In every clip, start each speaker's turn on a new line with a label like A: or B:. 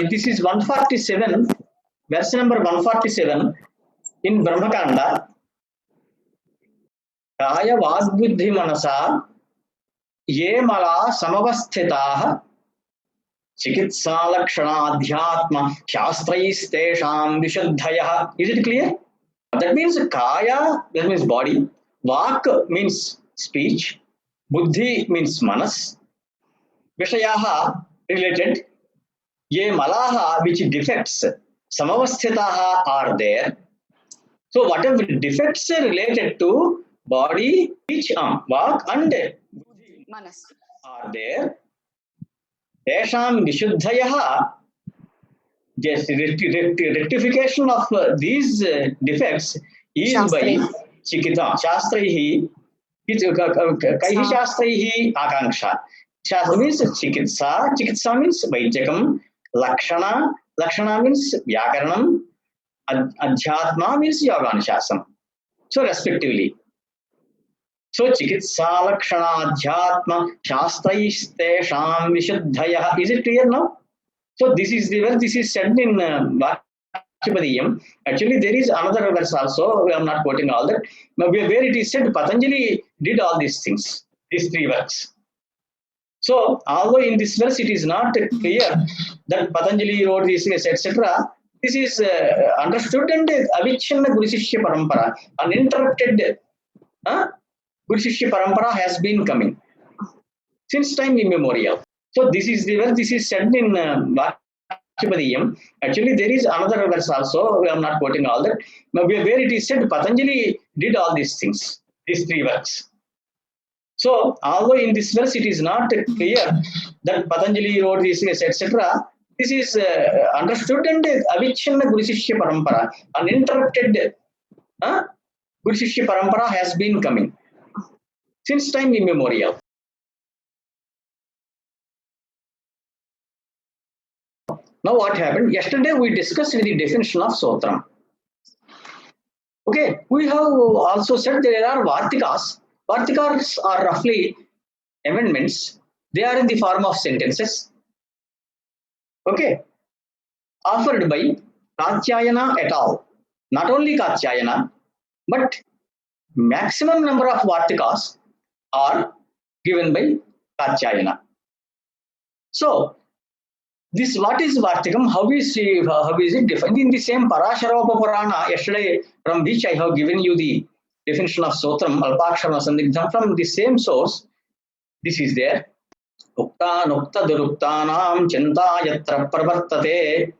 A: This is 147, verse number 147 in Brahmakanda. Kaya Vagbuddhi Manasa Ye Mala Samavasthitaha Chikitsa Lakshana Adhyatma Shastrais Tesham Vishuddhayaha. Is it clear? That means Kaya, that means body. Vak means speech. Buddhi means manas. Vishayaha, related. Ye malaha, which defects. Samavasthitaha are there. So whatever defects are related to body, speech, vak and
B: Manas
A: are there. Tesham Vishuddhayaha, just rectification of these defects is by Chikita. Shastraihi, Kaihi Shastraihi Akanksha. Shastra means Chikitsa, Chikitsa means Vaidjakam, Lakshana, Lakshana means Vyakaranam, Adhyatma means Yoganishasam. So respectively. So Chikitsa, Lakshana, Adhyatma, Shastraistesham Vishuddhaya. Is it clear now? So this is the verse, this is said in Bhaktipadiyam. Actually, there is another verse also, I am not quoting all that, where it is said Patanjali did all these things, these three works. So, although in this verse it is not clear that Patanjali wrote these things, etc., this is understood and Avichinna Guru Shishya Parampara, uninterrupted Guru Shishya Parampara has been coming since time immemorial. So this is the verse, this is said in Bhaktipadiyam. Actually, there is another verse also, I am not quoting all that, where it is said Patanjali did all these things, these three works. So, although in this verse it is not clear that Patanjali wrote these things, etc., this is understood and Avichinna Guru Shishya Parampara, uninterrupted Guru Shishya Parampara has been coming since time immemorial. Now what happened? Yesterday we discussed the definition of Sotram. Okay, we have also said there are Vartikas. Vartikas are roughly amendments. They are in the form of sentences. Okay, offered by Katyayana et al. Not only Katyayana, but maximum number of Vartikas are given by Katyayana. So, this what is Vartikam? How is it defined? In the same Parasharopa Purana, yesterday, from which I have given you the definition of Sotram, Alpaksharana Sandigdham, from the same source, this is there. Ukta Nukta Duruktanam Chinta Yatra Pravartate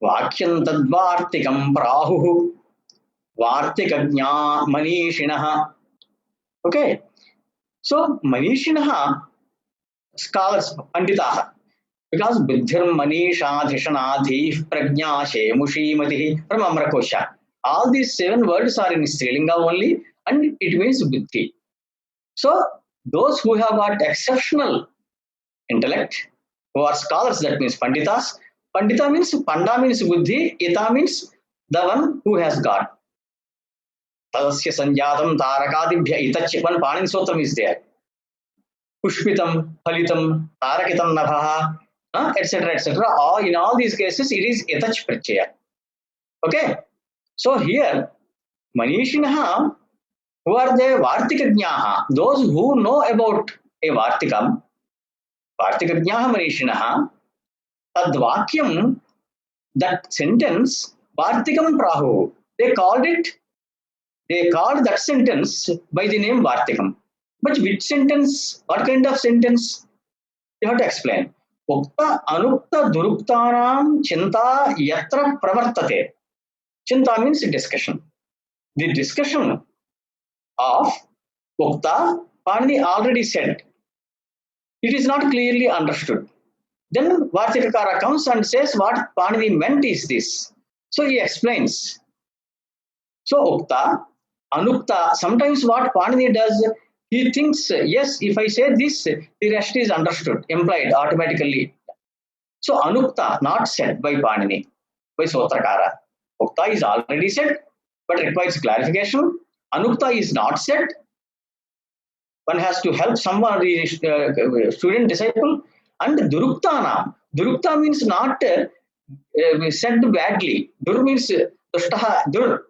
A: Vakyam Tadvartikam Prahu Vartikajna Manishinaha. Okay. So, Manishinaha, scholars, Panditaha. Because Buddhir Manisha Dhishanadhi Prajna Shemushimati from Amrakosha. All these 7 words are in Strilinga only and it means Buddhi. So those who have got exceptional intellect, who are scholars, that means Panditas. Pandita means Panda means Buddhi, Ita means the one who has got. Tadasya Sanjatam Tarakadibhya Itachi, one Panin Sotram is there. Pushpitam, Phalitam, Tarakitam Nabhaha. Etc. etc. In all these cases, it is etach prachaya. Okay. So here, Manishinaha, who are the Vartikajnaha, those who know about a Vartikam, Vartikajnaha Manishinaha, Tadvakyam, that sentence, Vartikam Prahu, they called that sentence by the name Vartikam. But which sentence, what kind of sentence? You have to explain. Ukta Anukta Duruktanam Chinta Yatra Pravartate. Chinta means discussion. The discussion of Ukta, Panini already said. It is not clearly understood. Then Vartikakara comes and says what Panini meant is this. So he explains. So Ukta, Anukta, sometimes what Panini does, he thinks, yes, if I say this, the rest is understood, implied automatically. So Anukta, not said by Panini, by Sotrakara. Ukta is already said, but requires clarification. Anukta is not said. One has to help someone, student, disciple. And Duruktana, Durukta means not said badly. Dur means dushtaha, dur.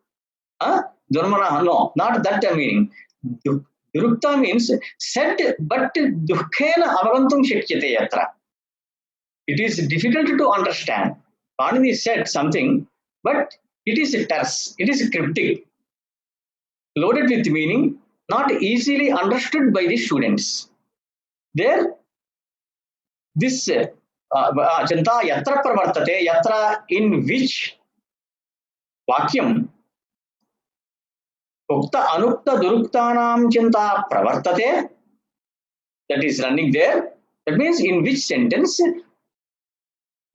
A: Durmana, no, not that meaning. Durukta means said, but dukhena avagantum shakyate yatra. It is difficult to understand. Panini said something, but it is terse, it is cryptic, loaded with meaning, not easily understood by the students. There, this Chanta yatra pravartate, yatra in which vakyam ukta anukta duruktanam chinta pravartate, that is running there. That means in which sentence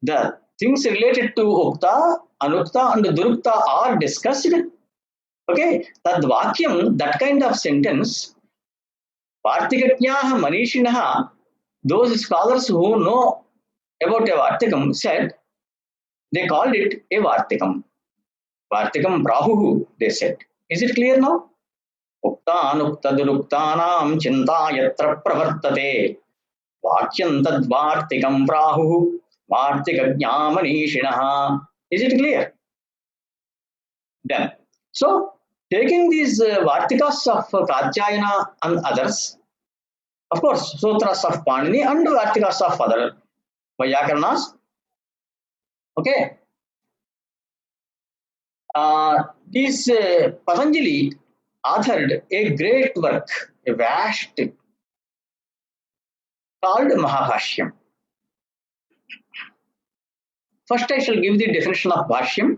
A: the things related to ukta, anukta, and durukta are discussed. Okay, that vakyam, that kind of sentence, Vartikajnaha Manishinaha, those scholars who know about a Vartikam said, they called it a Vartikam. Vartikam Prahuhu, they said. Is it clear now? Ukta anukta duruktanam chinta yatra pravartate. Vakyam tad Vartikam Prahuhu. Vartikajna Manishinaha. Is it clear? Then, so taking these Vartikas of Katyayana and others, of course, Sutras of Panini and Vartikas of other Vyakarnas, okay. This Patanjali authored a great work, a vast, called Mahabhashyam. First, I shall give the definition of Bhashyam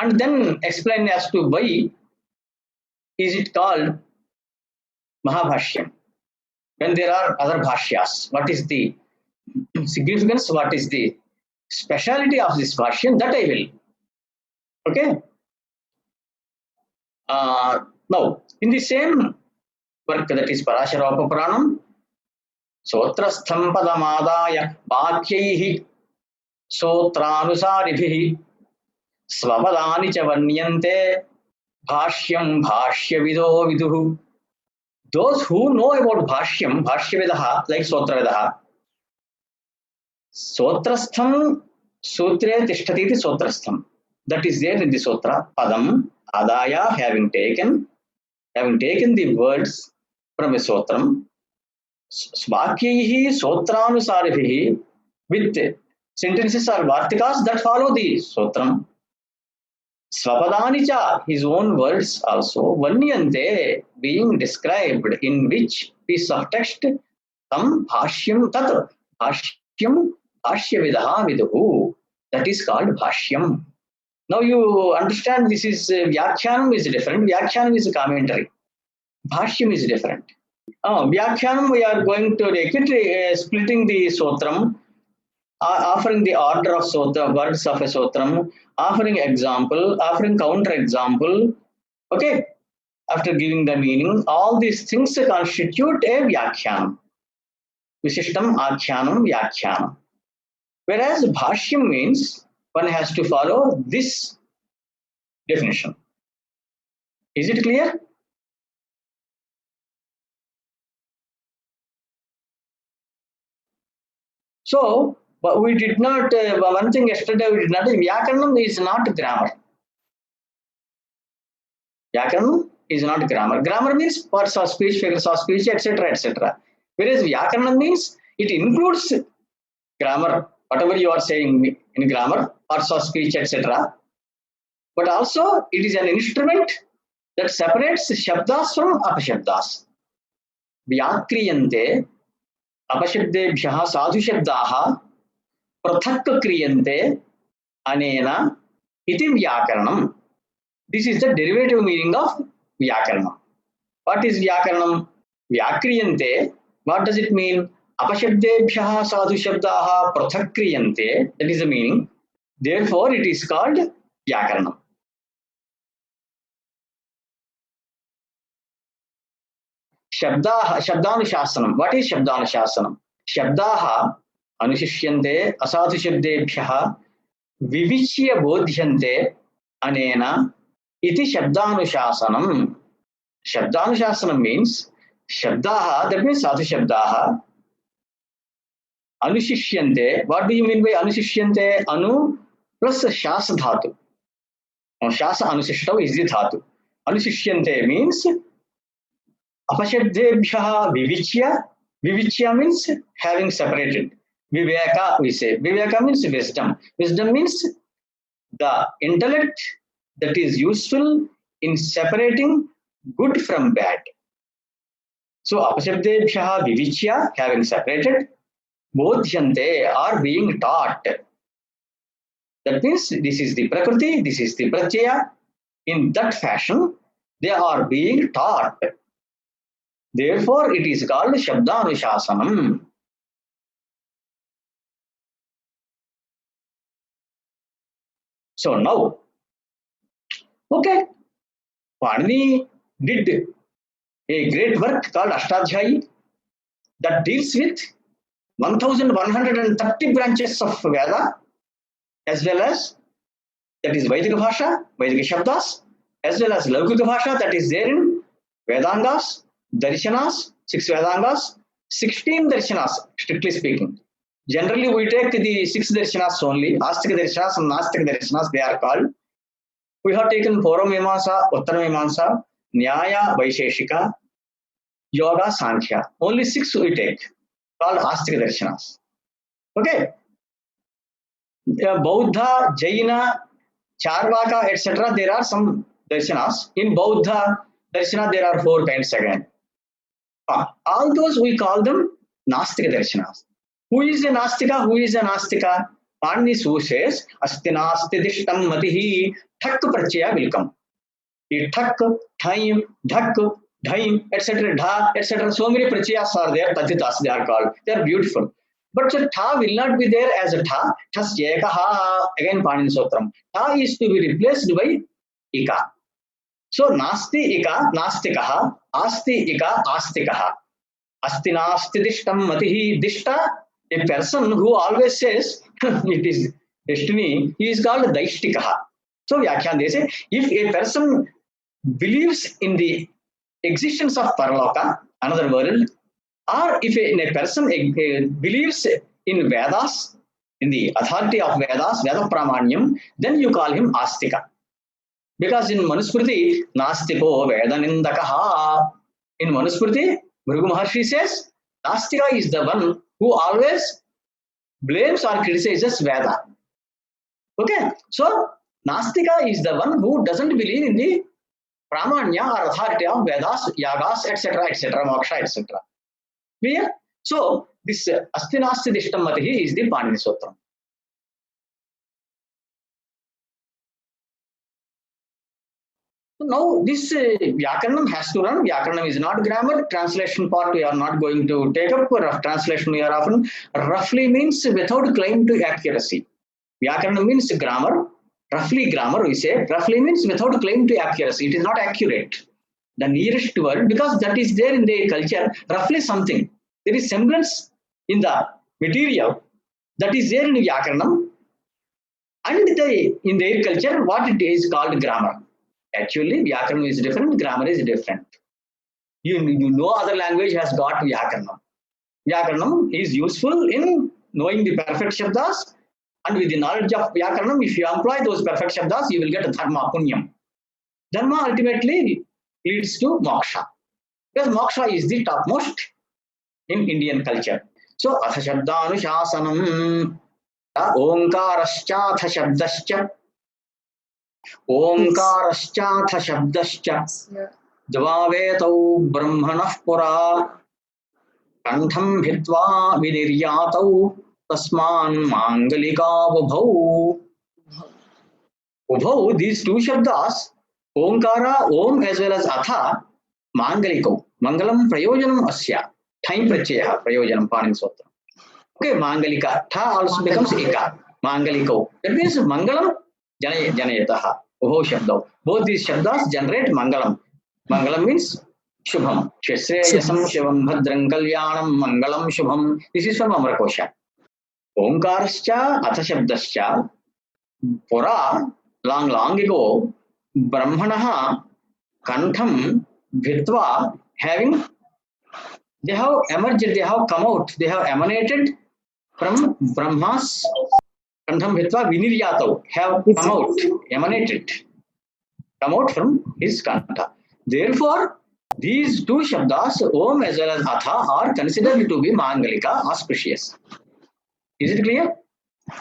A: and then explain as to why is it called Mahabhashyam when there are other Bhashyas. What is the significance? What is the speciality of this Bhashyam? That I will. Okay. Now, in the same work, that is Parashara Puranam, Sotrastham Padamadaya Bhakyaihi Sotranusaribhihi Svapadani cha Vanyante Bhashyam Bhashyavido Viduhu. Those who know about Bhashyam, Bhashyavidaha, like Sotravidaha, Sotrastham Sutre Tishtati Sotrastham. That is there in the Sutra. Padam, Adaya, having taken the words from a Sotram, Svakyihi Sotranusaribhihi, with sentences or Vartikas that follow the Sotram. Svapadanicha, his own words also, Vanyante, being described in which piece of text, Tam Bhashyam Tat, Bhashyam Bhashyavidaha Viduhu, that is called Bhashyam. Now you understand this is Vyakhyanam is different, Vyakhyanam is a commentary, Bhashyam is different. Vyakhyanam we are going to take it, splitting the Sotram, offering the order of Sotra, words of a Sotram, offering example, offering counter example, okay, after giving the meaning, all these things constitute a Vyakhyanam. Visishtam, Akhyanam, Vyakhyanam. Whereas Bhashyam means one has to follow this definition. Is it clear? So, but we did not, one thing yesterday we did not, Vyakaranam is not grammar. Vyakaranam is not grammar. Grammar means parts of speech, figures of speech, etc., etc. Whereas Vyakaranam means it includes grammar, whatever you are saying in grammar, parts of speech, etc. But also it is an instrument that separates Shabdas from Apashabdas. Vyakriyante Apashabdebhyaha Sadhu Shabdaha Prathak Kriyante Anena Iti Vyakaranam. This is the derivative meaning of Vyakaranam. What is Vyakaranam? Vyakriyante, what does it mean? Apashabdebhyaha Sadhu Shabdaha Prathak Kriyante, that is the meaning. Therefore, it is called Vyakaranam. Shabdanushasana. What is Shabdanushasana? Shabdaha Anushishyante Asadhu Shabdebhyaha Vivichya Bodhyante Anena Iti Shabdanushasanam. Shabdanushasanam means Shabdaha, that means Sadhu Shabdaha, Anushishyante. What do you mean by anushishyante? Anu plus shas dhatu. Now, shasa anusishtau is the dhatu. Anushishyante means apashabdebhyaha vivichya. Vivichya means having separated. Viveka, we say. Viveka means wisdom. Wisdom means the intellect that is useful in separating good from bad. So, apashabdebhyaha vivichya, having separated, bodhyante are being taught. That means this is the prakriti, this is the pratyaya. In that fashion, they are being taught. Therefore, it is called Shabdanushasanam. So now, okay, Panini did a great work called Ashtadhyayi that deals with 1130 branches of Veda, as well as that is Vaidika Bhasha, Vaidika Shabdas, as well as Laukika Bhasha that is there in Vedangas, Darshanas, 6 Vedangas, 16 Darshanas, strictly speaking. Generally, we take the 6 Darshanas only, Astika Darshanas and Nastika Darshanas, they are called. We have taken Purvamimamsa, Uttaramimamsa, Nyaya, Vaisheshika, Yoga, Sankhya. Only 6 we take, called Astika Darshanas. Okay. Bauddha, Jaina, Charvaka, etc. There are some darshanas. In Bauddha darshana, there are 4 kinds again. All those we call them Nastika darshanas. Who is a Nastika? Who is a Nastika? Panini who says, Asti nasti dishtam matihi, thak prachaya will come. Thak, thaim, dhak, dhaim, etc. Dha, etc. So many prachayas are there, tadhitas they are called. They are beautiful. But the tha will not be there as a tha. Thas yekaha, again Panini Sotram. Tha is to be replaced by ika. So nasti ika, nastikaha, asti ika, astikaha. Asti nasti dishtam matihi, dishta, a person who always says it is destiny, he is called daishtikaha. So Vyakhyan they say, if a person believes in the existence of Paraloka, another world, or if a person believes in Vedas, in the authority of Vedas, Veda Pramanyam, then you call him Astika. Because in Manusmriti, Nastiko Vedanindakaha. In Manusmriti, Bhrigu Maharshi says, Nastika is the one who always blames or criticizes Veda. Okay, so Nastika is the one who doesn't believe in the Pramanya or authority of Vedas, Yagas, etc., etc., Moksha, etc. Clear? So, this Asti Nasti Dishtam Matihi is the Panini Sutram. So now, this Vyakaranam has to run. Vyakaranam is not grammar. Translation part we are not going to take up. Rough translation we are often. Roughly means without claim to accuracy. Vyakaranam means grammar. Roughly grammar we say. Roughly means without claim to accuracy. It is not accurate. The nearest word, because that is there in their culture, roughly something. There is semblance in the material that is there in Vyakaranam, and in their culture, what it is called grammar. Actually, Vyakaranam is different, grammar is different. You know other language has got Vyakaranam. Vyakaranam is useful in knowing the perfect Shabdas, and with the knowledge of Vyakaranam, if you employ those perfect Shabdas, you will get Dharma, Punyam. Dharma ultimately leads to Moksha. Because Moksha is the topmost in Indian culture. So, Atha Shabdanushasanam, Omkarascha Atha Shabdascha, Omkarascha Shabdascha, Dvavetau Brahmanah Pura, Kantham Hitva Vidiryatau, Tasman Mangalika Ubhau. Ubhau, these 2 Shabdas, Omkara, Om as well as Atha, Mangaliko, Mangalam Prayojanam Asya, time Prachaya, Prayojanam Panini Sutram. Okay, Mangalika, Tha also becomes Eka, Mangaliko. That means Mangalam Janayataha, Ubhau Shabda. Both these Shabdas generate Mangalam. Mangalam means Shubham. Shreyasam Shivam Bhadram Kalyanam Mangalam Shubham. This is from Amrakosha. Omkarascha Atha Shabdascha, Pura, long ago, Brahmanaha, Kantham, Bhitva, having, they have emerged, they have come out, they have emanated from Brahma's Kandham Hitva Viniryato have come out, emanated, come out from his Kantha. Therefore, these two Shabdas, Om as well as Atha, are considered to be Mangalika, auspicious. Is it clear?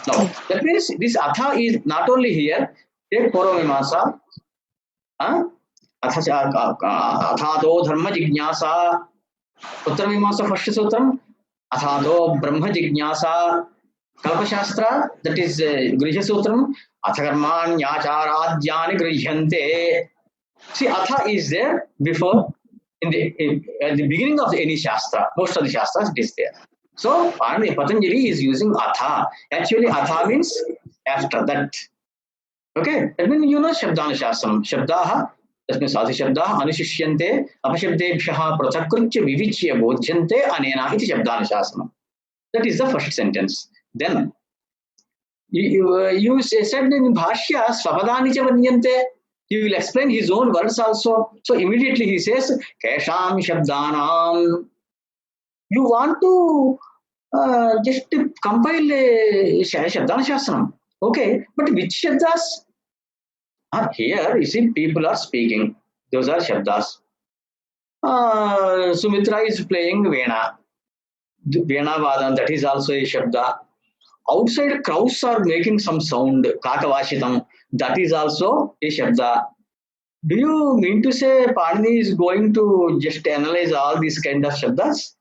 A: Now, that means this Atha is not only here, take Purva Mimamsa, अथातो धर्म जिज्ञासा उत्तर मीमांसा first सूत्रम अथातो ब्रह्म जिज्ञासा कल्पशास्त्र that is गृह्य सूत्रम अथ कर्माण्याचाराद्यानि गृह्यन्ते. See, atha is there before at the beginning of any shastra. Most of the shastras it is there. So Patanjali is using atha. Actually, atha means after that. Okay, that means you know Shabdanashasam. Shabdaha, तस्मिन् साधुशब्दाः अनुशिष्यन्ते अपशब्देभ्यः पृथक्कृत्य विविच्य बोध्यन्ते अनेन इति शब्दानुशासनम्. That is the first sentence. Then you said in bhashya svapadaani cha vanyante. He will explain his own words also. So immediately he says kesham shabdanam. You want to just compile a shabdanushasanam. Okay, but which shabdas? Here, you see, people are speaking. Those are shabdas. Sumitra is playing Veena. Veena Vadan, that is also a shabda. Outside, crows are making some sound. Kakavashitam, that is also a shabda. Do you mean to say Panini is going to just analyze all these kind of shabdas?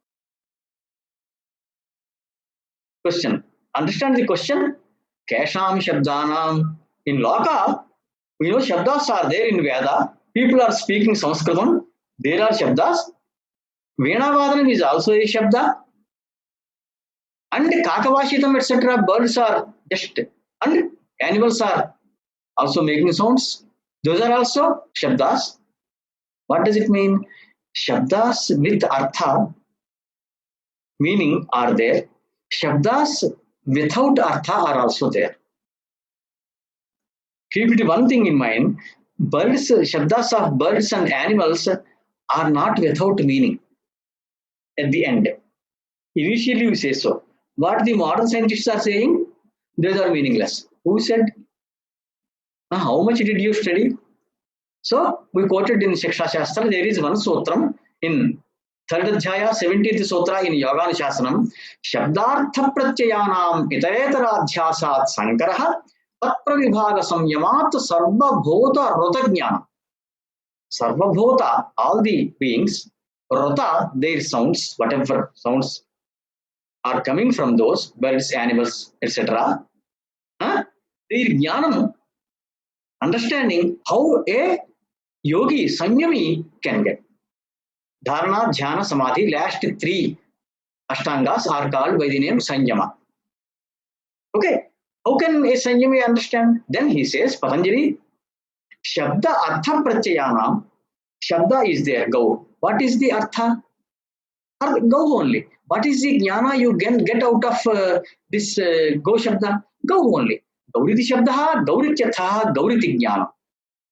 A: Question. Understand the question? Kesham shabdanam. In Loka, we know shabdas are there in Veda. People are speaking Sanskritam. There are shabdas. Veena is also a shabda. And Kakavashitam, etc. Birds are just, and animals are also making sounds. Those are also shabdas. What does it mean? Shabdas with artha, meaning, are there. Shabdas without artha are also there. Keep it one thing in mind, birds, shabdas of birds and animals are not without meaning at the end. Initially we say so. What the modern scientists are saying, those are meaningless. Who said? How much did you study? So we quoted in Shiksha Shastra, there is one sutram in 3rd Adhyaya, 17th sutra in Yoganushasana. Shabdartha pratyayanam itaretara sankaraha Tapravibhaga samyamat sarvabhota rota jnana. Sarvabhota, all the beings, rota, their sounds, whatever sounds are coming from those birds, animals, etc. Their jnanam, understanding how a yogi, sanyami can get. Dharana, Dhyana, Samadhi, last 3 ashtangas are called by the name sanyama. Okay. How can a Sanyami understand? Then he says, Patanjali, Shabda Artha Pratyayana, Shabda is there, Gau. What is the Artha? Gau only. What is the Jnana you can get out of this Gau Shabda? Gau only. Gauriti Shabda, Gaurityatha, Gauriti Jnana.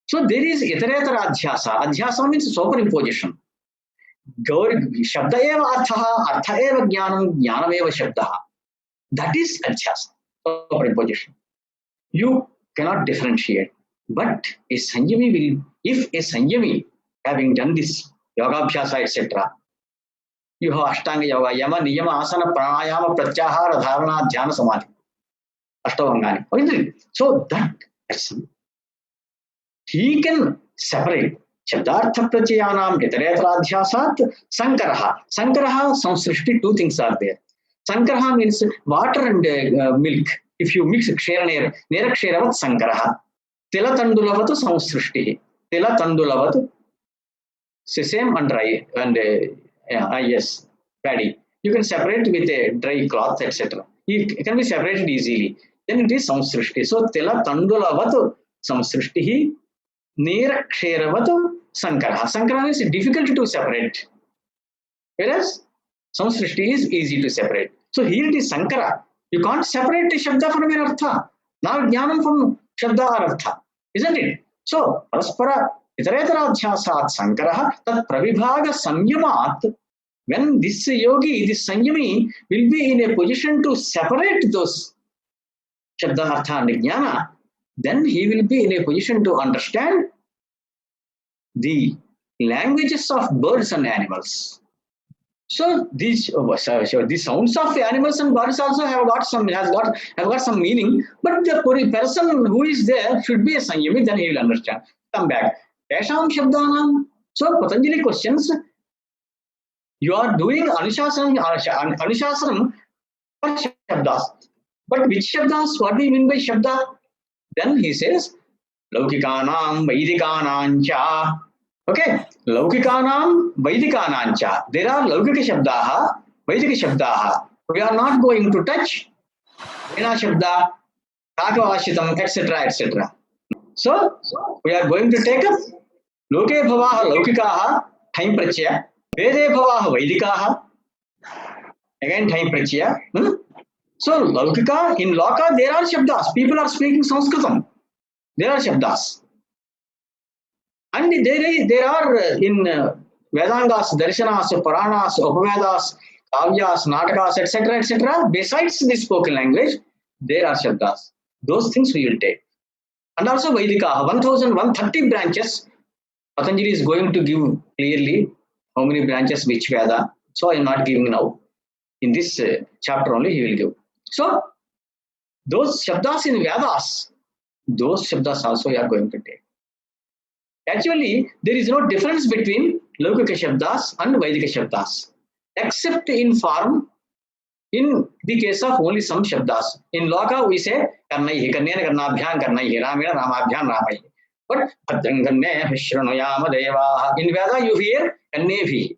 A: So there is Itaretara Adhyasa. Adhyasa means superimposition. Shabda eva Artha, Artha eva Jnanam, Jnanam eva Shabda. That is Adhyasa. Superimposition. You cannot differentiate. But a Sanjami will, if a Sanjami having done this yoga abhyasa, etc., you have Ashtanga Yoga, Yama, Niyama, Asana, Pranayama, Pratyahara, Dharana, Dhyana, Samadhi. Ashtavangani. So that person, he can separate Shabdartha Prachayanam Itaretradhyasat Sankaraha. Sankaraha, Samsrishti, 2 things are there. Sankaraha means water and milk. If you mix kshera neraksheravat sankaraha. Tila tandulavatu samsrishti. Tila tandulavatu sesame and dry and yes, paddy. You can separate with a dry cloth, etc. It can be separated easily. Then it is samsrishti. So tila tandulavatu samsrishti. Neraksheravat sankaraha. Sankaraha is difficult to separate. Whereas samsrishti is easy to separate. So here it is sankara. You can't separate the shabda from an artha. Now jnanam from shabda or artha. Isn't it? So paraspara itaretara adhyasat sankaraha tat pravibhaga samyamat When this yogi, this Sanyami, will be in a position to separate those Shabda, Artha and Jnana, then he will be in a position to understand the languages of birds and animals. So these the sounds of animals and birds also have got some meaning, but the person who is there should be a Sanyami, then he will understand. Come back. Tesham Shabdanam. So Patanjali questions, you are doing Anushasana for Shabdas. But which Shabdas? What do you mean by Shabda? Then he says, Laukikanam, Vaidikanam cha. Okay, Laukikanam, Vaidikanam cha. There are Laukika Shabdaha, Vaidika Shabdaha. We are not going to touch Vena Shabda, Kakavashitam, etc. etc. So, we are going to take up Loke Bhavaha Laukikaha, time prachya, Vede Bhavaha Vaidikaha, again time prachya. So, Laukika, in Loka, there are Shabdas. People are speaking Sanskritam. There are Shabdas. And there are in Vedangas, Darshanas, Puranas, Upavedas, Kavyas, Natakas, etc., etc. Besides the spoken language, there are Shabdas. Those things we will take. And also Vaidika, 1130 branches. Patanjali is going to give clearly how many branches, which Veda. So I am not giving now. In this chapter only he will give. So those Shabdas in Vedas, those Shabdas also we are going to take. Actually, there is no difference between Laukika Shabdas and Vaidika Shabdas, except in form, in the case of only some Shabdas. In Loka, we say, Karnaihi, Karnena Karnabhyan, Karnaihi, Ramena, Ramabhyan, Ramaihi. But Bhadranganne, Vishranuyama Deva. In Veda, you hear Kannevi.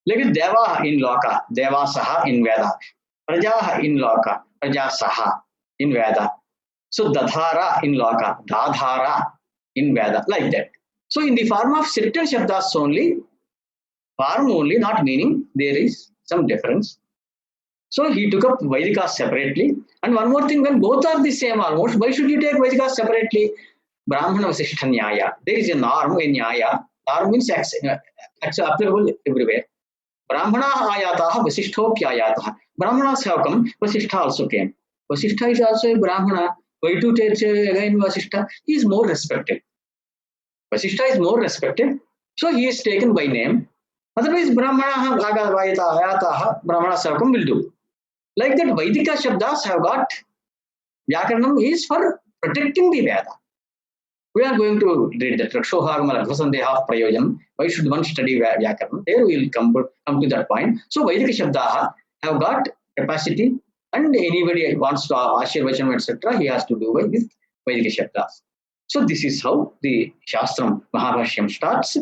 A: Like Deva in Loka, Devasaha in Veda. Prajaha in Loka, Prajasaha in Veda. So Dadhara in Loka, Dadhara in Veda, like that. So in the form of certain Shabdas only, form only, not meaning, there is some difference. So he took up Vaidika separately. And one more thing, when both are the same almost, why should you take Vaidika separately? Brahmana Vasishtha Nyaya. There is a norm in Nyaya. Norm means applicable everywhere. Brahmana ayataha Vasishtopyayataha. Brahmanas have come, Vasishtha also came. Vasishtha is also a Brahmana. Why to take again Vasishtha? He is more respected. Vasishtha is more respected. So he is taken by name. Otherwise, Brahmana ayataha, Brahmanas have come will do. Like that, Vaidika Shabdas have got Vyakaranam is for protecting the Veda. We are going to read that Rakshohagama Radhasandeha Prayojanam. Why should one study Vyakaranam? There we will come to that point. So Vaidika Shabdaha have got capacity, and anybody wants to Ashirvachanam, etc., he has to do with Vaidika Shabdas. So this is how the Shastram Mahabhashyam starts.